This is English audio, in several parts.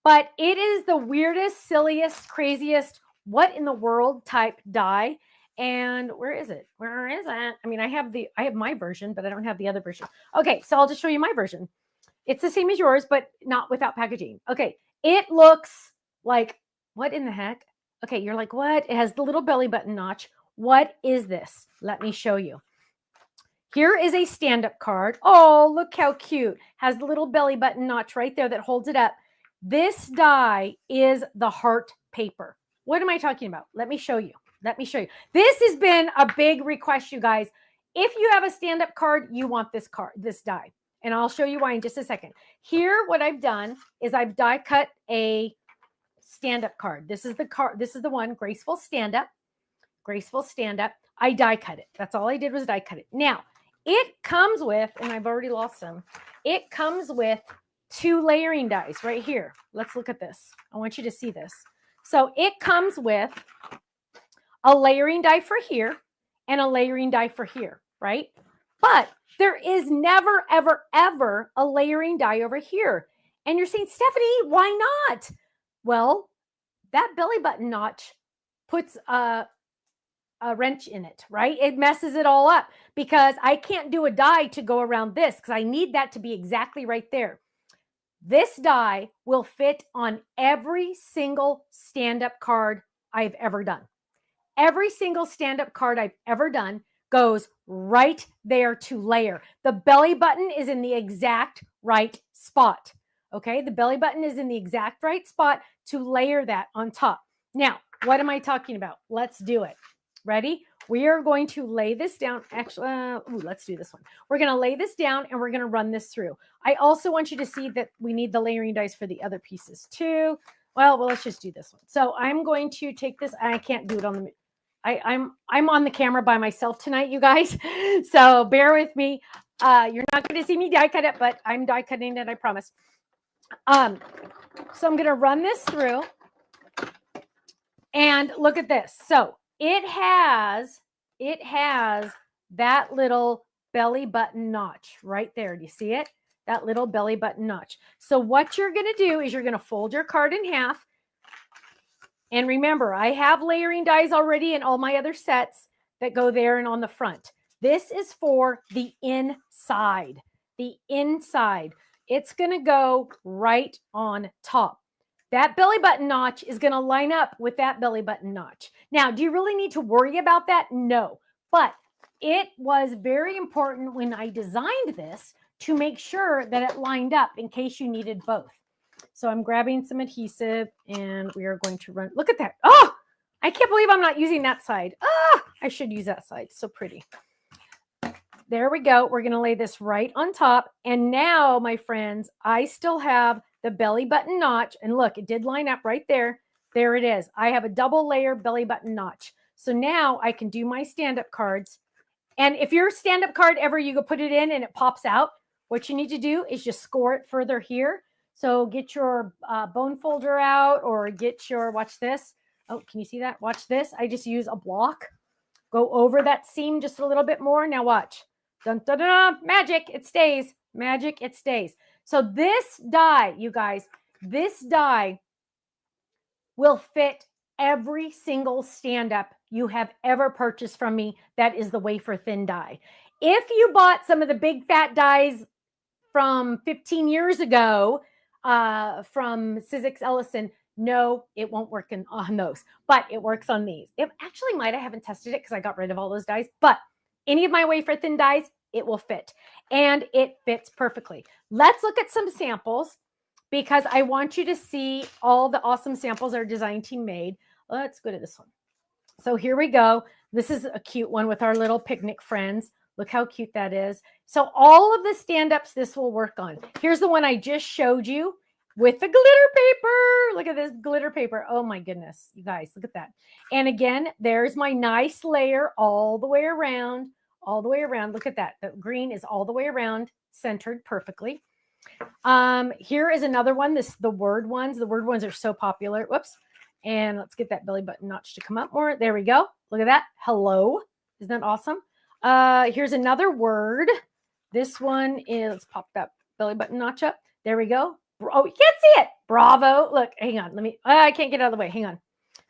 But it is the weirdest, silliest, craziest, what in the world type die. And where is it? Where is it? I mean, I have my version, but I don't have the other version. Okay, so I'll just show you my version. It's the same as yours, but not without packaging. Okay, it looks like, what in the heck? Okay, you're like, what? It has the little belly button notch. What is this? Let me show you. Here is a stand-up card. Oh, look how cute. Has the little belly button notch right there that holds it up. This die is the heart paper. What am I talking about? Let me show you. Let me show you. This has been a big request, you guys. If you have a stand-up card, you want this card, this die. And I'll show you why in just a second. Here, what I've done is I've die cut a stand-up card. This is the card. This is the one, graceful stand-up. Graceful stand-up. I die cut it. That's all I did was die cut it. Now, it comes with, and I've already lost some, it comes with 2 layering dies right here. Let's look at this. I want you to see this. So it comes with a layering die for here and a layering die for here, right? But there is never, ever, ever a layering die over here. And you're saying, Stephanie, why not? Well, that belly button notch puts a wrench in it, right? It messes it all up because I can't do a die to go around this because I need that to be exactly right there. This die will fit on every single stand-up card I've ever done. Every single stand-up card I've ever done goes right there to layer. The belly button is in the exact right spot. Okay, the belly button is in the exact right spot to layer that on top. Now, what am I talking about? Let's do it. Ready? We are going to lay this down. Actually, let's do this one. We're going to lay this down and we're going to run this through. I also want you to see that we need the layering dice for the other pieces too. Well, let's just do this one. So I'm going to take this. I can't do it on the. I'm on the camera by myself tonight, you guys. So bear with me. You're not going to see me die cut it, but I'm die cutting it. I promise. So I'm going to run this through, and look at this. So it has that little belly button notch right there. Do you see it? That little belly button notch. So what you're going to do is you're going to fold your card in half. And remember, I have layering dies already in all my other sets that go there and on the front. This is for the inside. The inside. It's going to go right on top. That belly button notch is going to line up with that belly button notch. Now, do you really need to worry about that? No. But it was very important when I designed this to make sure that it lined up in case you needed both. So I'm grabbing some adhesive and we are going to run. Look at that. Oh, I can't believe I'm not using that side. I should use that side. So pretty. There we go. We're going to lay this right on top. And now, my friends, I still have the belly button notch. And look, it did line up right there. There it is. I have a double layer belly button notch. So now I can do my stand-up cards. And if your stand-up card ever you go put it in and it pops out, what you need to do is just score it further here. So get your bone folder out or get your, watch this. Oh, can you see that? Watch this. I just use a block. Go over that seam just a little bit more. Now watch. Dun, dun, dun, dun. Magic, it stays. Magic, it stays. So this die, you guys, this die will fit every single stand-up you have ever purchased from me. That is the wafer thin die. If you bought some of the big fat dies from 15 years ago from Sizzix Ellison, no, it won't work on those, but it works on these. It actually might. I haven't tested it because I got rid of all those dies, but any of my wafer thin dies, it will fit. And it fits perfectly. Let's look at some samples because I want you to see all the awesome samples our design team made. Let's go to this one. So here we go. This is a cute one with our little picnic friends. Look how cute that is. So all of the stand-ups this will work on. Here's the one I just showed you with the glitter paper. Look at this glitter paper. Oh my goodness, you guys, look at that. And again, there's my nice layer all the way around, all the way around. Look at that. The green is all the way around, centered perfectly. Here is another one. The word ones. The word ones are so popular. Whoops. And let's get that belly button notch to come up more. There we go. Look at that. Hello. Isn't that awesome? Here's another word. This one is, let's pop that belly button notch up. There we go. Oh, you can't see it. Bravo. Look, hang on. Let me, I can't get out of the way. Hang on.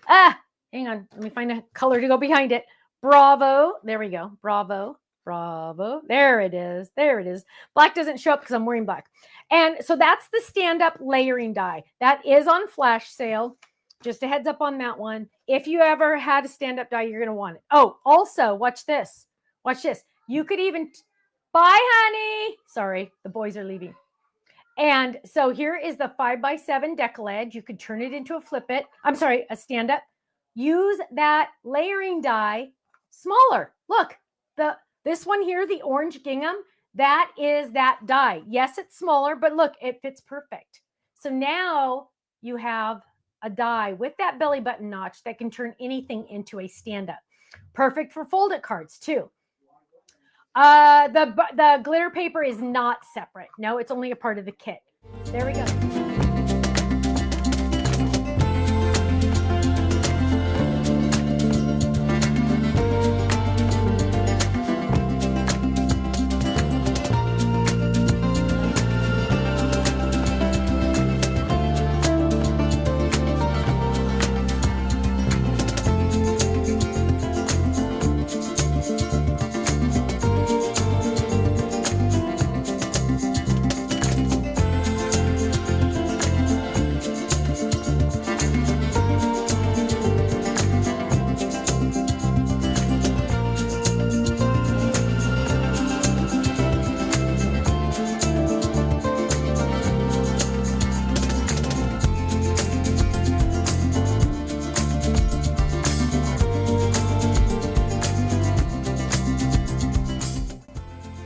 Hang on. Let me find a color to go behind it. Bravo. There we go. Bravo. Bravo. There it is. There it is. Black doesn't show up because I'm wearing black. And so that's the stand-up layering die. That is on flash sale. Just a heads up on that one. If you ever had a stand-up die, you're going to want it. Oh, also, watch this. Watch this. You could even, bye, honey. Sorry, the boys are leaving. And so here is the 5x7 decal edge. You could turn it into a flip it. I'm sorry, a stand-up. Use that layering die smaller. Look, this one here, the orange gingham, that is that die. Yes, it's smaller, but look, it fits perfect. So now you have a die with that belly button notch that can turn anything into a stand-up. Perfect for folded cards too. The glitter paper is not separate. No, it's only a part of the kit. There we go.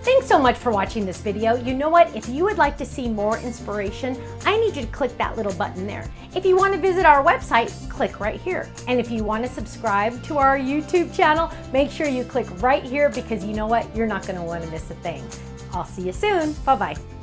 Thanks so much for watching this video. You know what? If you would like to see more inspiration, I need you to click that little button there. If you want to visit our website, click right here. And if you want to subscribe to our YouTube channel, make sure you click right here because you know what? You're not going to want to miss a thing. I'll see you soon. Bye-bye.